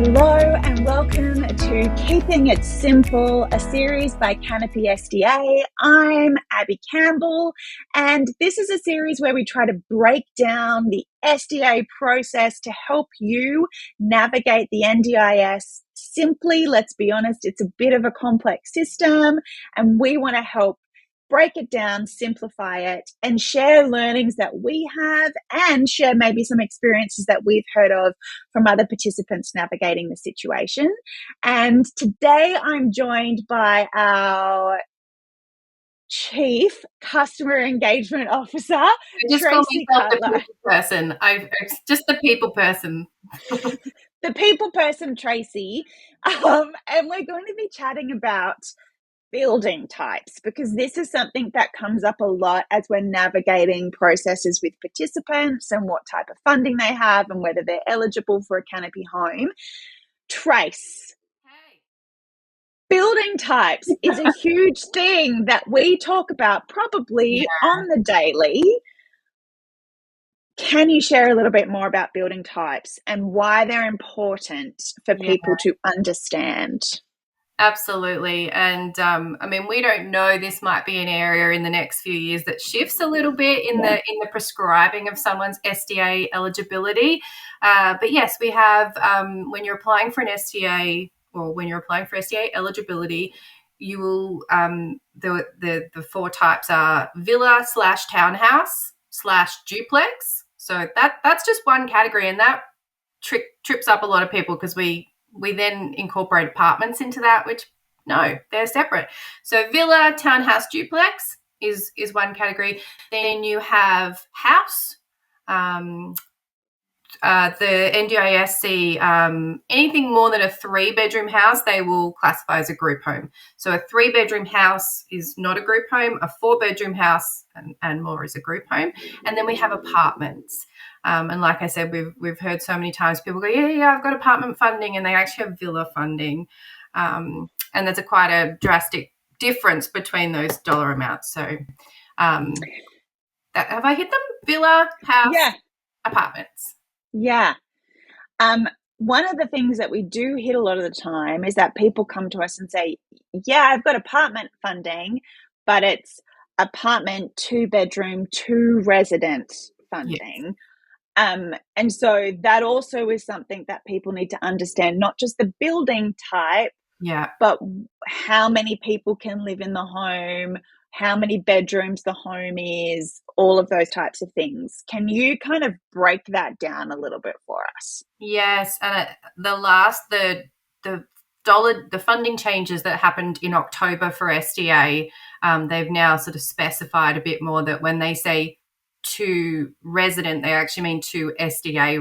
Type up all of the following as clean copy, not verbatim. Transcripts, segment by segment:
Hello and welcome to Keeping It Simple, a series by Canopy SDA. I'm Abby Campbell, and this is a series where we try to break down the SDA process to help you navigate the NDIS simply. Let's be honest, it's a bit of a complex system, and we want to help break it down, simplify it, and share learnings that we have and share maybe some experiences that we've heard of from other participants navigating the situation. And today I'm joined by our Chief Customer Engagement Officer, Just Tracy call Cutler. The people person. I'm just the people person. The people person, Tracy. And we're going to be chatting about building types, because this is something that comes up a lot as we're navigating processes with participants and what type of funding they have and whether they're eligible for a Canopy home. Trace, Hey. Building types is a huge thing that we talk about probably on the daily. Can you share a little bit more about building types and why they're important for people to understand? Absolutely. And we don't know, this might be an area in the next few years that shifts a little bit in the prescribing of someone's SDA eligibility. But yes, we have, when you're applying for an SDA or when you're applying for SDA eligibility, you will, the four types are villa / townhouse / duplex. So that's just one category, and that trips up a lot of people because we then incorporate apartments into that, which no, they're separate. So villa, townhouse, duplex is one category. Then you have house. The NDIS see anything more than a 3-bedroom house, they will classify as a group home. So a 3-bedroom house is not a group home. A 4-bedroom house and more is a group home. And then we have apartments. And like I said, we've heard so many times people go, yeah, I've got apartment funding, and they actually have villa funding. And there's quite a drastic difference between those dollar amounts. So have I hit them? Villa, house, apartments. Yeah. One of the things that we do hit a lot of the time is that people come to us and say, yeah, I've got apartment funding, but it's apartment, 2-bedroom, 2-resident funding. Yes. And so that also is something that people need to understand, not just the building type, but how many people can live in the home, how many bedrooms the home is, all of those types of things. Can you kind of break that down a little bit for us? Yes, and the funding changes that happened in October for SDA, they've now sort of specified a bit more that when they say 2 resident, they actually mean 2 SDA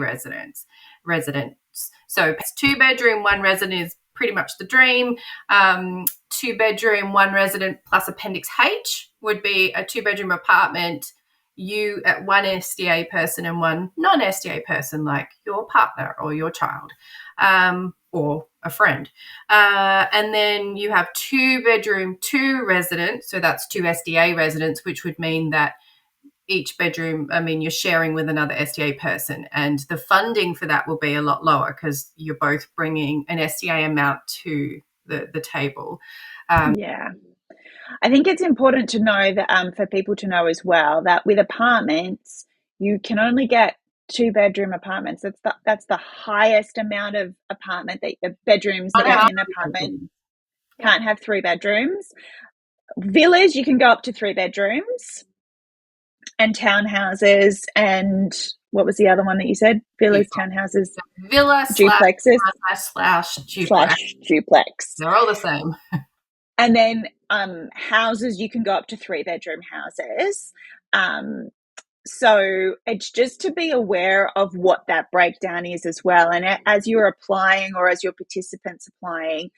residents. So it's 2-bedroom, 1 resident is pretty much the dream. 2-bedroom, 1 resident plus Appendix H would be a 2-bedroom apartment. You at 1 SDA person and 1 non-SDA person, like your partner or your child, or a friend. And then you have 2-bedroom, 2 residents. So that's 2 SDA residents, which would mean that each bedroom, you're sharing with another SDA person, and the funding for that will be a lot lower because you're both bringing an SDA amount to the table. I think it's important to know that for people to know as well that with apartments, you can only get 2-bedroom apartments. That's the highest amount of apartment that the bedrooms that are in an apartment. Can't have 3 bedrooms. Villas, you can go up to 3 bedrooms. And townhouses, and what was the other one that you said? Villas, townhouses, villa duplexes / duplex. They're all the same. And then houses, you can go up to 3-bedroom houses. So it's just to be aware of what that breakdown is as well. And as you're applying or as your participants applying,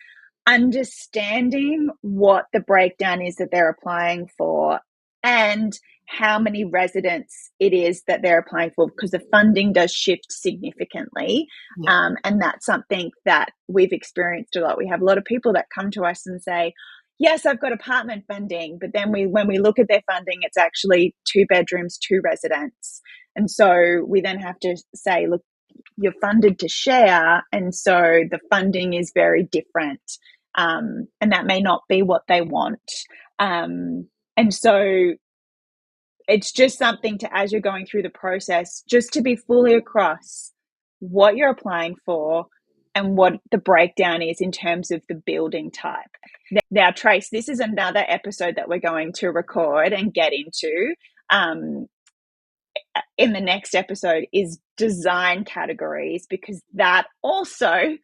understanding what the breakdown is that they're applying for and how many residents it is that they're applying for, because the funding does shift significantly. And that's something that we've experienced a lot. We have a lot of people that come to us and say, yes, I've got apartment funding, but then when we look at their funding, it's actually 2 bedrooms, 2 residents. And so we then have to say, look, you're funded to share, and so the funding is very different, and that may not be what they want. And so it's just something to, as you're going through the process, just to be fully across what you're applying for and what the breakdown is in terms of the building type. Now, Trace, this is another episode that we're going to record and get into in the next episode, is design categories, because that also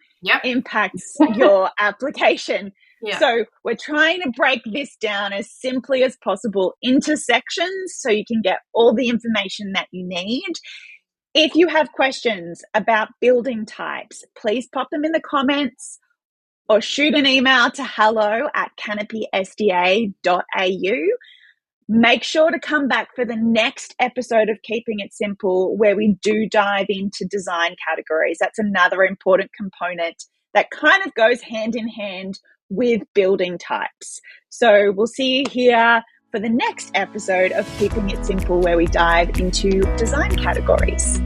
impacts your application. Yeah. So we're trying to break this down as simply as possible into sections so you can get all the information that you need. If you have questions about building types, please pop them in the comments or shoot an email to hello@canopysda.au. Make sure to come back for the next episode of Keeping It Simple, where we do dive into design categories. That's another important component that kind of goes hand in hand with building types. So we'll see you here for the next episode of Keeping It Simple, where we dive into design categories.